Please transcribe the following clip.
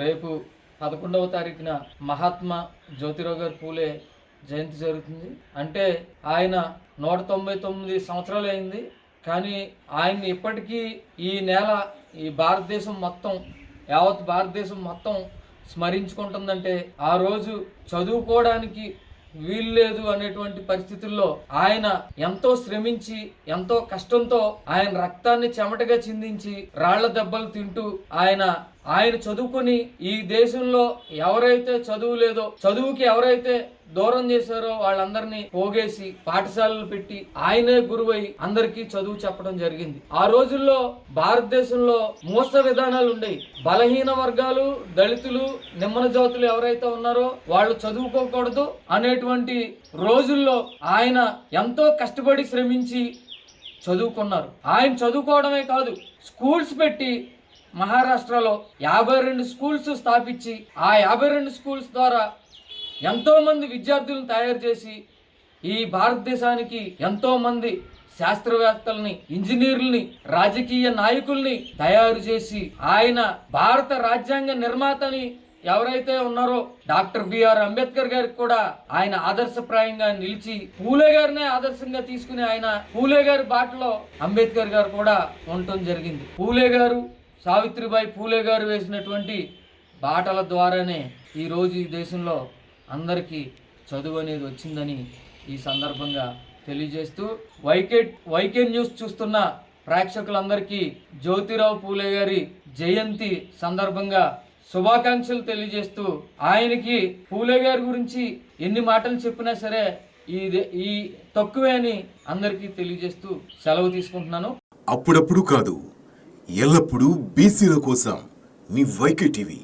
రేపు 11వ తారీఖున మహాత్మా జ్యోతిరావు గారు పూలే జయంతి జరుగుతుంది. అంటే ఆయన 199 సంవత్సరాలు అయింది. కానీ ఆయన్ని ఇప్పటికీ ఈ నేల, ఈ భారతదేశం మొత్తం, యావత్ భారతదేశం మొత్తం స్మరించుకుంటుందంటే ఆ రోజు చదువుకోవడానికి వీలు లేదు అనేటువంటి పరిస్థితుల్లో ఆయన ఎంతో శ్రమించి, ఎంతో కష్టంతో ఆయన రక్తాన్ని చెమటగా చిందించి రాళ్ల దెబ్బలు తింటూ ఆయన చదువుకొని ఈ దేశంలో ఎవరైతే చదువు లేదో, చదువుకి ఎవరైతే దూరం చేశారో వాళ్ళందరినీ పోగేసి పాఠశాలలు పెట్టి ఆయనే గురువై అందరికీ చదువు చెప్పడం జరిగింది. ఆ రోజుల్లో భారతదేశంలో మోస విధానాలు ఉండేవి. బలహీన వర్గాలు, దళితులు, నిమ్మన జాతులు ఎవరైతే ఉన్నారో వాళ్ళు చదువుకోకూడదు అనేటువంటి రోజుల్లో ఆయన ఎంతో కష్టపడి శ్రమించి చదువుకున్నారు. ఆయన చదువుకోవడమే కాదు, స్కూల్స్ పెట్టి మహారాష్ట్రలో 52 స్కూల్స్ స్థాపించి ఆ 52 స్కూల్స్ ద్వారా ఎంతో మంది విద్యార్థులను తయారు చేసి ఈ భారతదేశానికి ఎంతో మంది శాస్త్రవేత్తల్ని, ఇంజనీర్లని, రాజకీయ నాయకుల్ని తయారు చేసి ఆయన భారత రాజ్యాంగ నిర్మాతని ఎవరైతే ఉన్నారో డాక్టర్ బిఆర్ అంబేద్కర్ గారికి కూడా ఆయన ఆదర్శప్రాయంగా నిలిచి పూలే గారినే ఆదర్శంగా తీసుకుని ఆయన పూలే గారి బాటలో అంబేద్కర్ గారు కూడా ఉండటం జరిగింది. పూలే గారు, సావిత్రిబాయి పూలే గారు వేసినటువంటి బాటల ద్వారానే ఈరోజు ఈ దేశంలో అందరికీ చదువు అనేది వచ్చిందని ఈ సందర్భంగా తెలియజేస్తూ వైకే న్యూస్ చూస్తున్న ప్రేక్షకులందరికీ జ్యోతిరావు పూలే గారి జయంతి సందర్భంగా శుభాకాంక్షలు తెలియజేస్తూ, ఆయనకి పూలే గారి గురించి ఎన్ని మాటలు చెప్పినా సరే ఈ తక్కువే అని అందరికీ తెలియజేస్తూ సెలవు తీసుకుంటున్నాను. అప్పుడప్పుడు కాదు, ఎల్లప్పుడూ బీసీల కోసం మీ వైకే టీవీ.